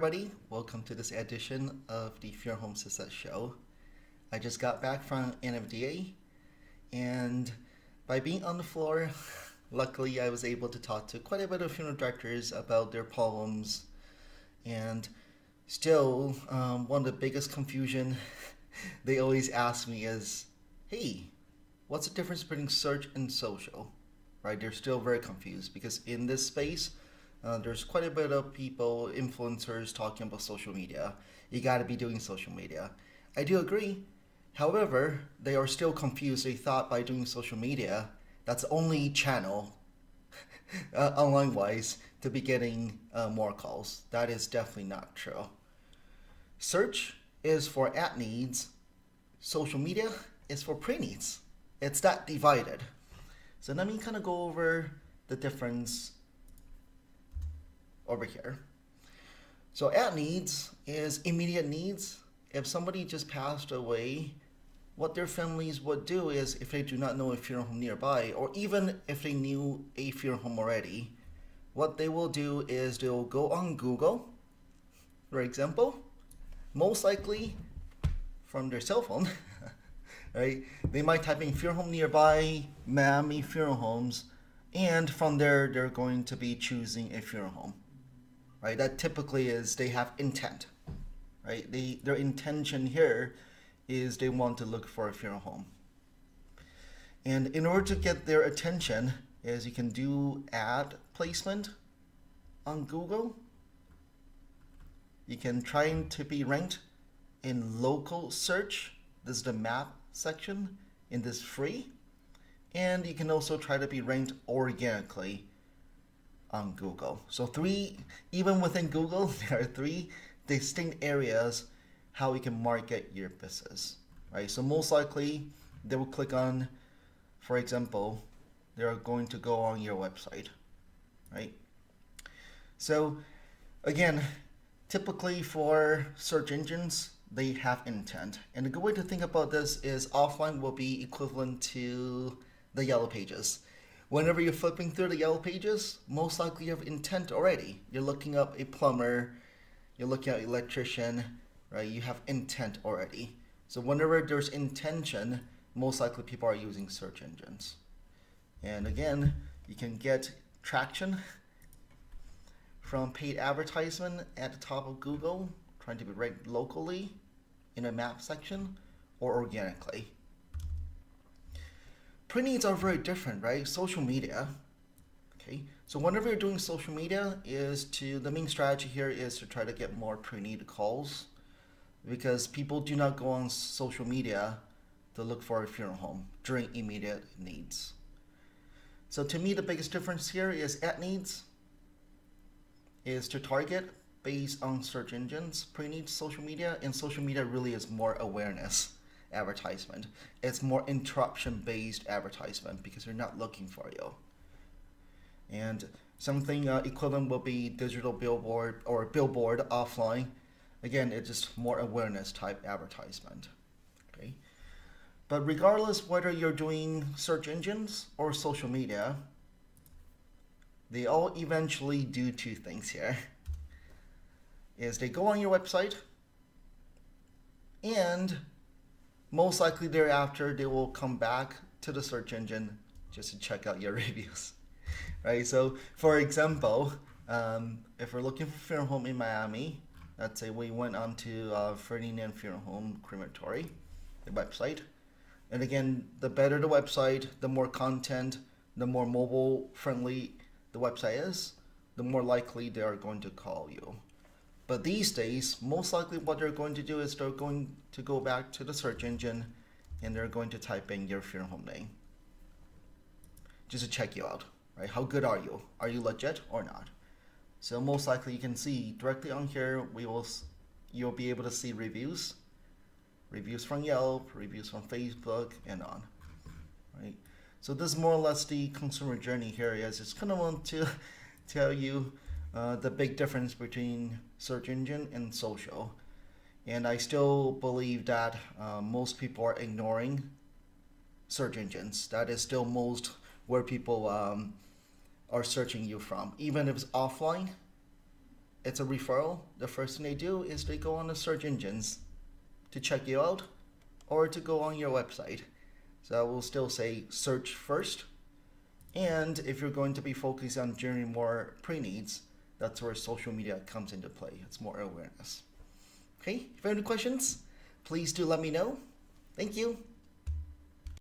everybody. Welcome to this edition of the Fear Home Success Show. I just got back from NFDA, and by being on the floor, luckily I was able to talk to quite a bit of funeral directors about their problems. And still, one of the biggest confusion they always ask me is, hey, what's the difference between search and social? Right? They're still very confused because in this space, there's quite a bit of people, influencers talking about social media. You got to be doing social media. I do agree. However, they are still confused. They thought by doing social media, that's the only channel, online wise, to be getting more calls. That is definitely not true. Search is for ad needs, social media is for pre-needs. It's that divided. So let me kind of go over the difference over here. So ad needs is immediate needs. If somebody just passed away, what their families would do is, if they do not know a funeral home nearby, or even if they knew a funeral home already, what they will do is they'll go on Google, for example, most likely from their cell phone, right? They might type in funeral home nearby, Miami funeral homes, and from there they're going to be choosing a funeral home. Right, that typically is they have intent, right? Their intention here is they want to look for a funeral home. And in order to get their attention is you can do ad placement on Google. You can try to be ranked in local search. This is the map section in this free. And you can also try to be ranked organically on Google. So even within Google, there are three distinct areas how you can market your business, right? So most likely they will click on, for example, they are going to go on your website, right? So again, typically for search engines, they have intent. And a good way to think about this is offline will be equivalent to the yellow pages. Whenever you're flipping through the yellow pages, most likely you have intent already. You're looking up a plumber, you're looking at an electrician, right? You have intent already. So whenever there's intention, most likely people are using search engines. And again, you can get traction from paid advertisement at the top of Google, trying to be ranked locally in a map section, or organically. Preneeds are very different, right? Social media. Okay, so whenever you're doing social media, the main strategy here is to try to get more pre-need calls, because people do not go on social media to look for a funeral home during immediate needs. So to me, the biggest difference here is ad needs is to target based on search engines, pre-need social media, and social media really is more awareness advertisement. It's more interruption based advertisement because they're not looking for you. And something equivalent will be digital billboard or billboard offline. Again, it's just more awareness type advertisement. Okay, but regardless whether you're doing search engines or social media, they all eventually do two things here. Is they go on your website, and most likely thereafter they will come back to the search engine just to check out your reviews, right? So for example, if we're looking for funeral home in Miami, let's say we went on to Ferdinand Funeral Home Crematory, the website. And again, the better the website, the more content, the more mobile friendly the website is, the more likely they are going to call you. But these days, most likely what they're going to do is they're going to go back to the search engine and they're going to type in your funeral home name just to check you out, right? How good are you? Are you legit or not? So most likely you can see directly on here, you'll be able to see reviews from Yelp, reviews from Facebook, and on, right? So this is more or less the consumer journey here. I just kind of want to tell you the big difference between search engine and social. And I still believe that most people are ignoring search engines. That is still most where people are searching you from. Even if it's offline, it's a referral, the first thing they do is they go on the search engines to check you out or to go on your website. So I will still say search first. And if you're going to be focused on generating more pre-needs, that's where social media comes into play. It's more awareness. Okay, if you have any questions, please do let me know. Thank you.